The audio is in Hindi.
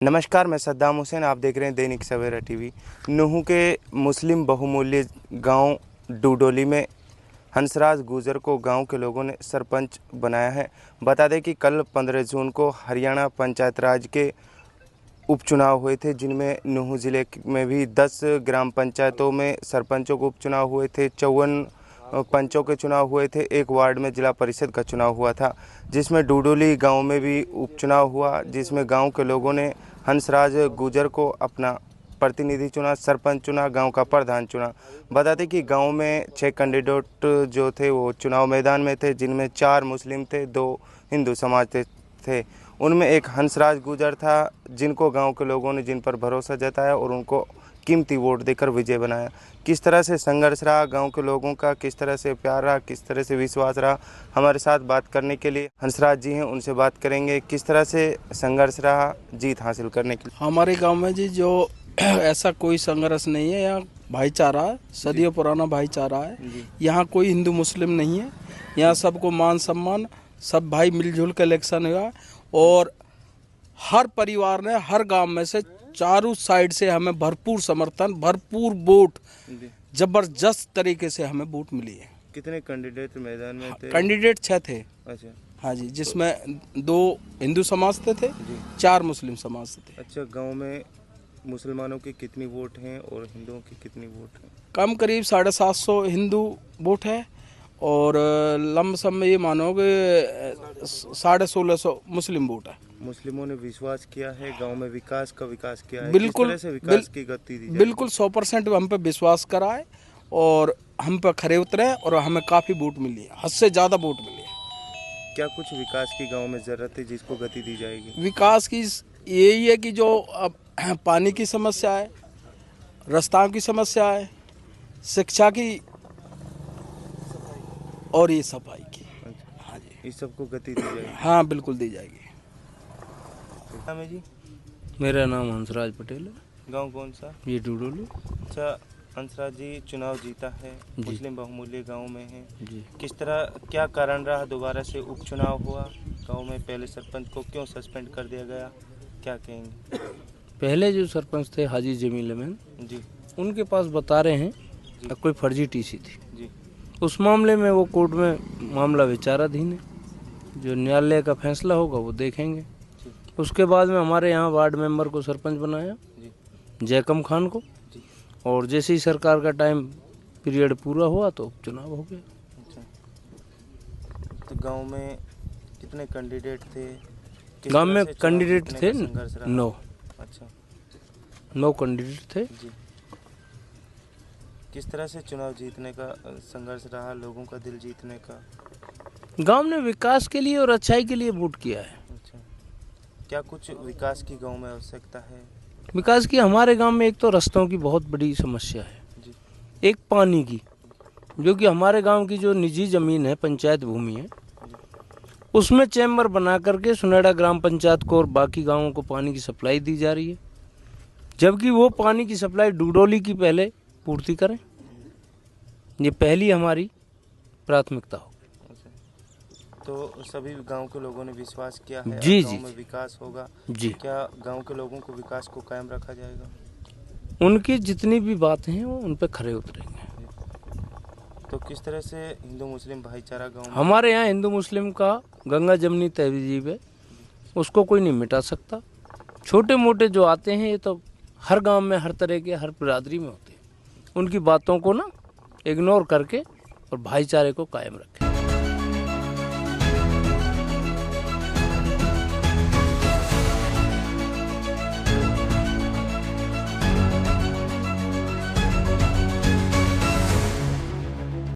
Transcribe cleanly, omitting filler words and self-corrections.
नमस्कार, मैं सद्दाम हुसैन। आप देख रहे हैं दैनिक सवेरा टीवी। नूंह के मुस्लिम बहुमूल्य गांव डूडोली में हंसराज गुर्जर को गांव के लोगों ने सरपंच बनाया है। बता दें कि कल 15 जून को हरियाणा पंचायत राज के उपचुनाव हुए थे, जिनमें नूंह ज़िले में भी 10 ग्राम पंचायतों में सरपंचों के उपचुनाव हुए थे, 54 पंचों के चुनाव हुए थे, एक वार्ड में जिला परिषद का चुनाव हुआ था, जिसमें डूडोली गांव में भी उपचुनाव हुआ, जिसमें गांव के लोगों ने हंसराज गुर्जर को अपना प्रतिनिधि चुना, सरपंच चुना, गांव का प्रधान चुना। बता दें कि गांव में 6 कैंडिडेट जो थे वो चुनाव मैदान में थे, जिनमें 4 मुस्लिम थे, 2 हिंदू समाज थे। उनमें एक हंसराज गुर्जर था, जिनको गांव के लोगों ने जिन पर भरोसा जताया और उनको कीमती वोट देकर विजय बनाया। किस तरह से संघर्ष रहा गांव के लोगों का, किस तरह से प्यार रहा, किस तरह से विश्वास रहा, हमारे साथ बात करने के लिए हंसराज जी हैं, उनसे बात करेंगे। किस तरह से संघर्ष रहा जीत हासिल करने के लिए? हमारे गांव में जी जो ऐसा कोई संघर्ष नहीं है। यहाँ भाईचारा है, सदियों पुराना भाईचारा है। यहाँ कोई हिंदू मुस्लिम नहीं है। यहाँ सबको मान सम्मान, सब भाई मिलजुल के इलेक्शन हुआ और हर परिवार ने हर गांव में से चारों साइड से हमें भरपूर समर्थन, भरपूर वोट, जबरदस्त तरीके से हमें वोट मिली है। कितने कैंडिडेट मैदान में थे? कैंडिडेट 6 थे। अच्छा। हाँ जी, जिसमें 2 हिंदू समाज से थे, 4 मुस्लिम समाज से थे। अच्छा, गांव में मुसलमानों की कितनी वोट हैं और हिंदुओं की कितनी वोट हैं? कम करीब 750 हिंदू वोट है और लमसम में ये मानो कि 1650 मुस्लिम वोट है। मुस्लिमों ने विश्वास किया है गांव में विकास किया है। बिल्कुल, किस तरह से विकास की गति दी जाए? बिल्कुल 100% हम पे विश्वास करा है और हम पे खरे उतरे और हमें काफ़ी वोट मिली है, हद से ज़्यादा वोट मिली है। क्या कुछ विकास की गांव में ज़रूरत है जिसको गति दी जाएगी? विकास की यही है कि जो अब पानी की समस्या है, रास्ताओं की समस्या है, शिक्षा की और ये सफाई की। हाँ जी, इस सबको गति दी जाएगी? हाँ बिल्कुल दी जाएगी। है जी? मेरा नाम हंसराज पटेल है। गांव कौन सा? ये डूडोली। अच्छा, हंसराज जी चुनाव जीता है, मुस्लिम बहुमूल्य गांव में है जी। किस तरह, क्या कारण रहा दोबारा से उपचुनाव हुआ गांव में? पहले सरपंच को क्यों सस्पेंड कर दिया गया, क्या कहेंगे? पहले जो सरपंच थे हाजी जमील अहमद जी, उनके पास बता रहे हैं कोई फर्जी टीसी थी जी। उस मामले में। वो कोर्ट में मामला विचाराधीन है, जो न्यायालय का फैसला होगा वो देखेंगे। उसके बाद में हमारे यहाँ वार्ड मेंबर को सरपंच बनाया जयकम खान को, और जैसे ही सरकार का टाइम पीरियड पूरा हुआ तो चुनाव हो गया। अच्छा, तो गांव में कितने कैंडिडेट थे? गांव में कैंडिडेट थे 9। अच्छा, 9 कैंडिडेट थे जी। किस तरह से चुनाव जीतने का संघर्ष रहा, लोगों का दिल जीतने का? गांव ने विकास के लिए और अच्छाई के लिए वोट किया है। अच्छा, क्या कुछ विकास की गांव में आवश्यकता है? विकास की हमारे गांव में एक तो रास्तों की बहुत बड़ी समस्या है जी। एक पानी की, जो कि हमारे गांव की जो निजी ज़मीन है, पंचायत भूमि है, उसमें चैम्बर बना करके सुनेड़ा ग्राम पंचायत को और बाकी गांवों को पानी की सप्लाई दी जा रही है, जबकि वो पानी की सप्लाई डूडोली की पहले पूर्ति करें। ये पहली हमारी प्राथमिकता हो। तो सभी गांव के लोगों ने विश्वास किया है जी गांव जी में विकास होगा जी। क्या गांव के लोगों को विकास को कायम रखा जाएगा? उनकी जितनी भी बातें हैं वो उन पे खरे उतरेंगे। तो किस तरह से हिंदू मुस्लिम भाईचारा गांव में? हमारे यहाँ हिंदू मुस्लिम का गंगा जमनी तहजीब है, उसको कोई नहीं मिटा सकता। छोटे मोटे जो आते हैं ये तो हर गांव में, हर तरह के, हर बिरादरी में होते हैं। उनकी बातों को ना इग्नोर करके और भाईचारे को कायम रखें।